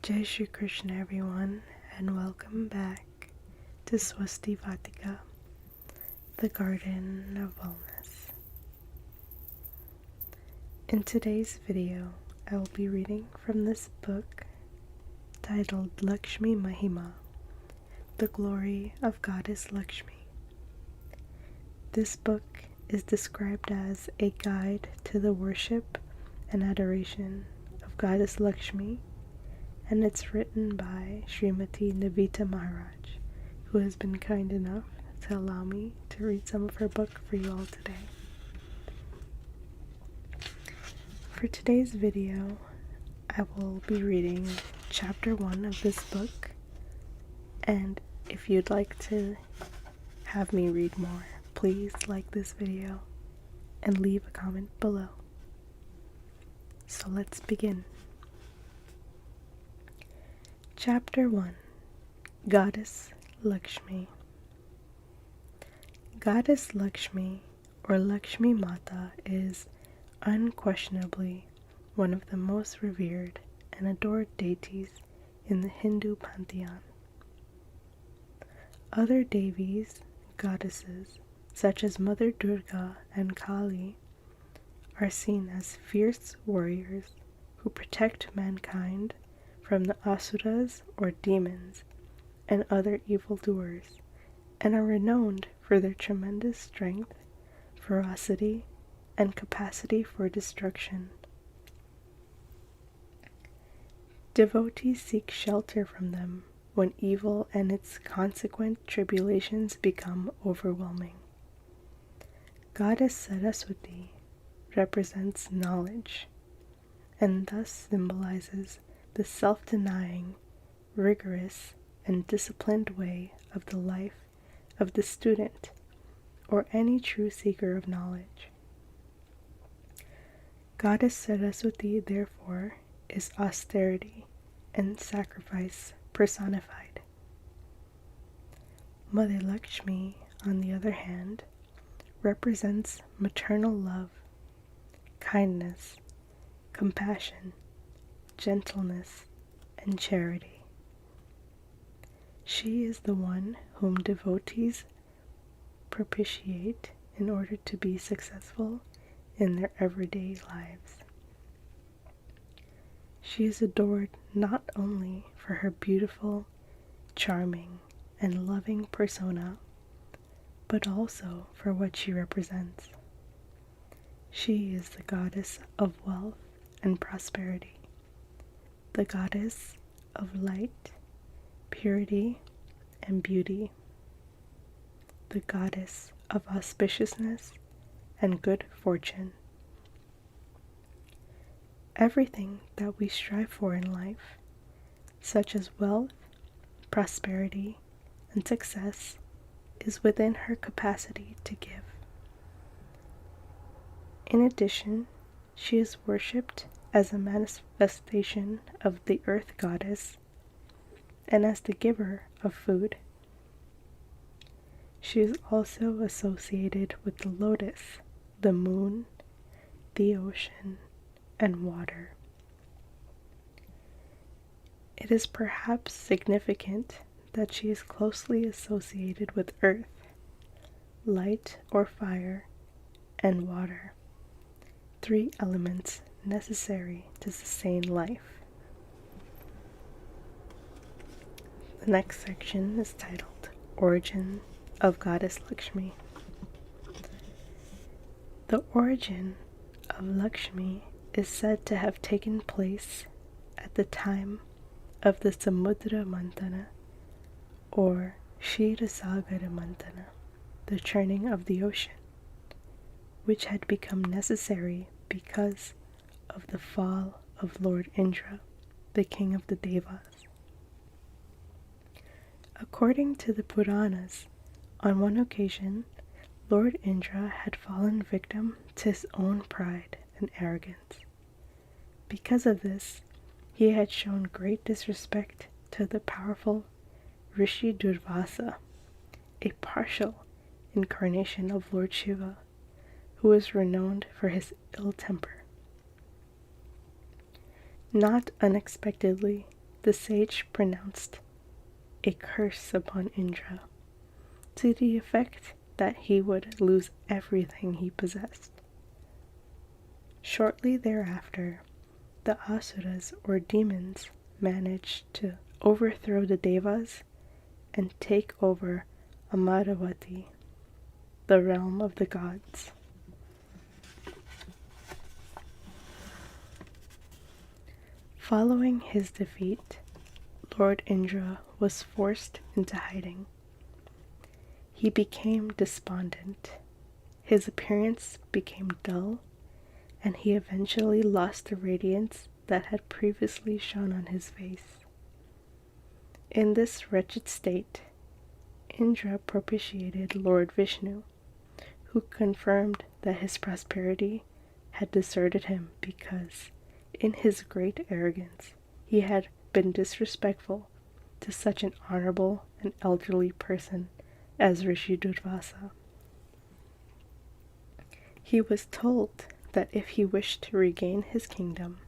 Jai Shri Krishna everyone, and welcome back to Swasti Vatika, the Garden of Wellness. In today's video, I will be reading from this book titled Lakshmi Mahima, the Glory of Goddess Lakshmi. This book is described as a guide to the worship and adoration of Goddess Lakshmi, and it's written by Srimati Navita Maharaj, who has been kind enough to allow me to read some of her book for you all today. For today's video, I will be reading chapter 1 of this book, and if you'd like to have me read more, please like this video and leave a comment below. So let's begin. Chapter 1. Goddess Lakshmi. Goddess Lakshmi, or Lakshmi Mata, is unquestionably one of the most revered and adored deities in the Hindu pantheon. Other Devis, goddesses, such as Mother Durga and Kali, are seen as fierce warriors who protect mankind from the asuras or demons and other evildoers, and are renowned for their tremendous strength, ferocity, and capacity for destruction. Devotees seek shelter from them when evil and its consequent tribulations become overwhelming. Goddess Saraswati represents knowledge, and thus symbolizes the self-denying, rigorous, and disciplined way of the life of the student or any true seeker of knowledge. Goddess Saraswati, therefore, is austerity and sacrifice personified. Mother Lakshmi, on the other hand, represents maternal love, kindness, compassion, gentleness, and charity. She is the one whom devotees propitiate in order to be successful in their everyday lives. She is adored not only for her beautiful, charming, and loving persona, but also for what she represents. She is the goddess of wealth and prosperity, the goddess of light, purity, and beauty, the goddess of auspiciousness and good fortune. Everything that we strive for in life, such as wealth, prosperity, and success, is within her capacity to give. In addition, she is worshipped as a manifestation of the earth goddess and as the giver of food. She is also associated with the lotus, the moon, the ocean, and water. It is perhaps significant that she is closely associated with earth, light or fire, and water, 3 elements necessary to sustain life. The next section is titled Origin of Goddess Lakshmi. The origin of Lakshmi is said to have taken place at the time of the Samudra Mantana, or Kshirasagara Mantana, the churning of the ocean, which had become necessary because of the fall of Lord Indra, the king of the Devas. According to the Puranas, on one occasion, Lord Indra had fallen victim to his own pride and arrogance. Because of this, he had shown great disrespect to the powerful Rishi Durvasa, a partial incarnation of Lord Shiva, who was renowned for his ill temper. Not unexpectedly, the sage pronounced a curse upon Indra, to the effect that he would lose everything he possessed. Shortly thereafter, the asuras or demons managed to overthrow the devas and take over Amaravati, the realm of the gods. Following his defeat, Lord Indra was forced into hiding. He became despondent, his appearance became dull, and he eventually lost the radiance that had previously shone on his face. In this wretched state, Indra propitiated Lord Vishnu, who confirmed that his prosperity had deserted him because, in his great arrogance, he had been disrespectful to such an honorable and elderly person as Rishi Durvasa. He was told that if he wished to regain his kingdom,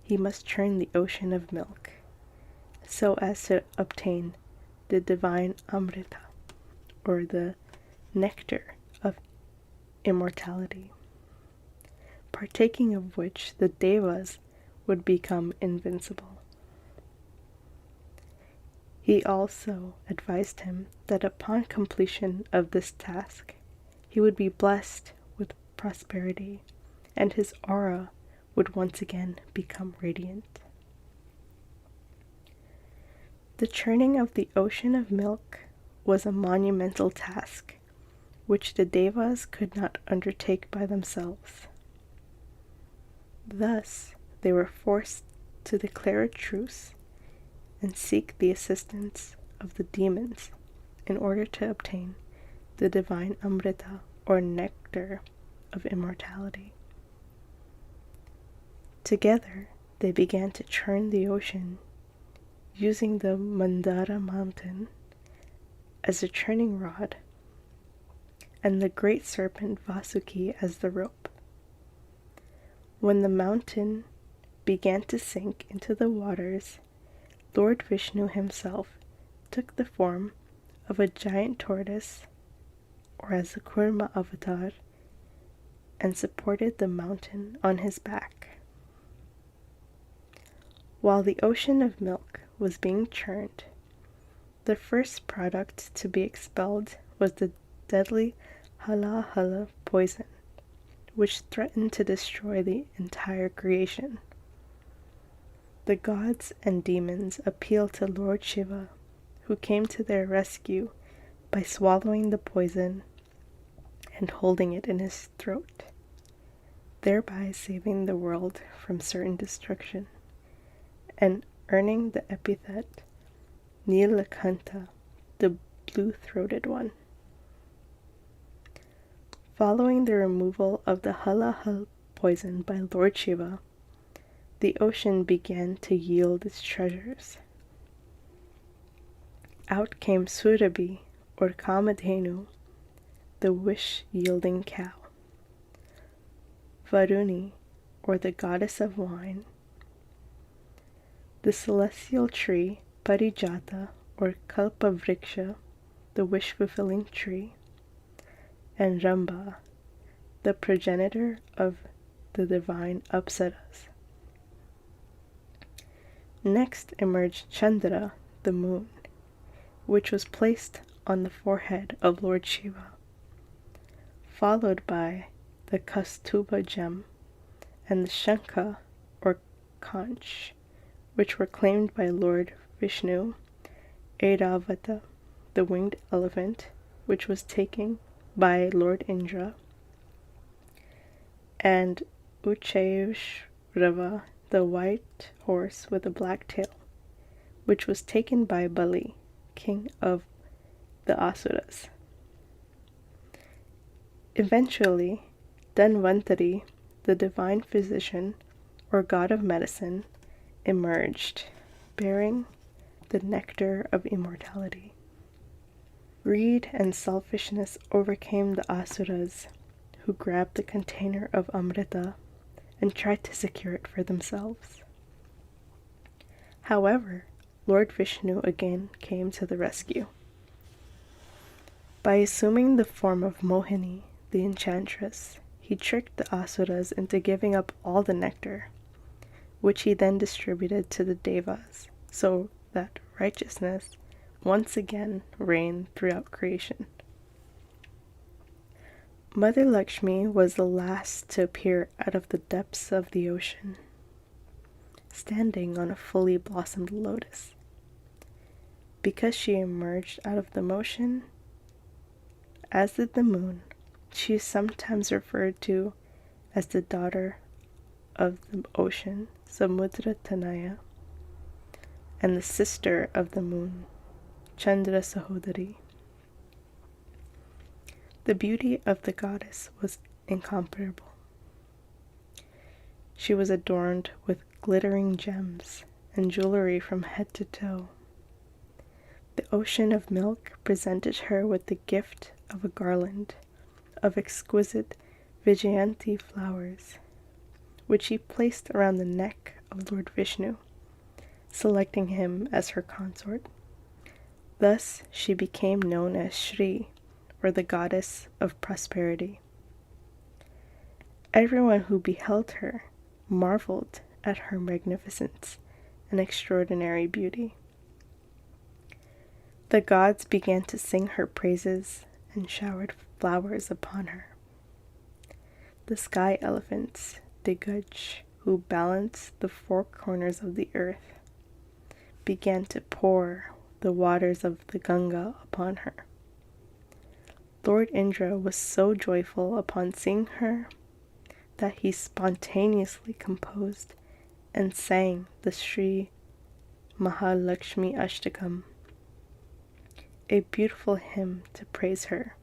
he must churn the ocean of milk, so as to obtain the divine Amrita, or the nectar of immortality, partaking of which the Devas would become invincible. He also advised him that upon completion of this task, he would be blessed with prosperity, and his aura would once again become radiant. The churning of the ocean of milk was a monumental task, which the Devas could not undertake by themselves. Thus, they were forced to declare a truce and seek the assistance of the demons in order to obtain the divine Amrita, or nectar of immortality. Together, they began to churn the ocean using the Mandara mountain as a churning rod and the great serpent Vasuki as the rope. When the mountain began to sink into the waters, Lord Vishnu himself took the form of a giant tortoise, or as a Kurma avatar, and supported the mountain on his back. While the ocean of milk was being churned, the first product to be expelled was the deadly Hala Hala poison, which threatened to destroy the entire creation. The gods and demons appealed to Lord Shiva, who came to their rescue by swallowing the poison and holding it in his throat, thereby saving the world from certain destruction, and earning the epithet Nilakanta, the blue-throated one. Following the removal of the Halahal poison by Lord Shiva, the ocean began to yield its treasures. Out came Surabhi, or Kamadhenu, the wish-yielding cow, Varuni, or the goddess of wine, the celestial tree Parijata, or Kalpavriksha, the wish-fulfilling tree, and Ramba, the progenitor of the divine Apsaras. Next emerged Chandra, the moon, which was placed on the forehead of Lord Shiva, followed by the Kaustubha gem and the Shankha, or conch, which were claimed by Lord Vishnu, Airavata, the winged elephant, which was taken by Lord Indra, and Uchayushrava, the white horse with a black tail, which was taken by Bali, king of the Asuras. Eventually, Dhanvantari, the divine physician, or god of medicine, emerged, bearing the nectar of immortality. Greed and selfishness overcame the Asuras, who grabbed the container of Amrita and tried to secure it for themselves. However, Lord Vishnu again came to the rescue. By assuming the form of Mohini, the enchantress, he tricked the asuras into giving up all the nectar, which he then distributed to the devas, so that righteousness once again reigned throughout creation. Mother Lakshmi was the last to appear out of the depths of the ocean, standing on a fully blossomed lotus. Because she emerged out of the motion, as did the moon, she is sometimes referred to as the daughter of the ocean, Samudra Tanaya, and the sister of the moon, Chandra Sahodari. The beauty of the goddess was incomparable. She was adorned with glittering gems and jewelry from head to toe. The ocean of milk presented her with the gift of a garland of exquisite Vijayanti flowers, which she placed around the neck of Lord Vishnu, selecting him as her consort. Thus she became known as Shri, or the goddess of prosperity. Everyone who beheld her marveled at her magnificence and extraordinary beauty. The gods began to sing her praises and showered flowers upon her. The sky elephants, Diguj, who balanced the four corners of the earth, began to pour the waters of the Ganga upon her. Lord Indra was so joyful upon seeing her that he spontaneously composed and sang the Sri Mahalakshmi Ashtakam, a beautiful hymn to praise her.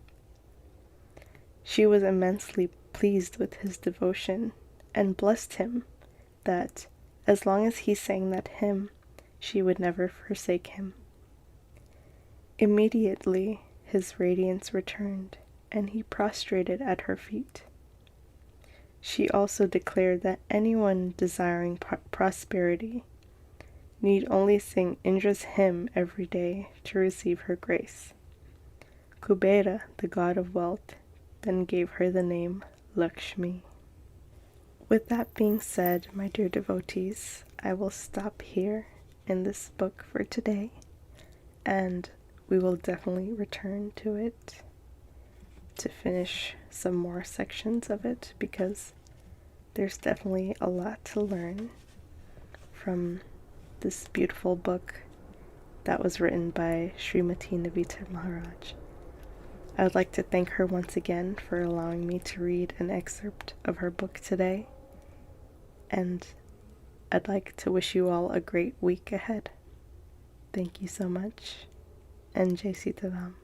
She was immensely pleased with his devotion and blessed him that, as long as he sang that hymn, she would never forsake him. Immediately, his radiance returned, and he prostrated at her feet. She also declared that anyone desiring prosperity need only sing Indra's hymn every day to receive her grace. Kubera, the god of wealth, then gave her the name Lakshmi. With that being said, my dear devotees, I will stop here in this book for today, and we will definitely return to it to finish some more sections of it, because there's definitely a lot to learn from this beautiful book that was written by Srimati Navita Maharaj. I would like to thank her once again for allowing me to read an excerpt of her book today, and I'd like to wish you all a great week ahead. Thank you so much, and Jai Sitaram.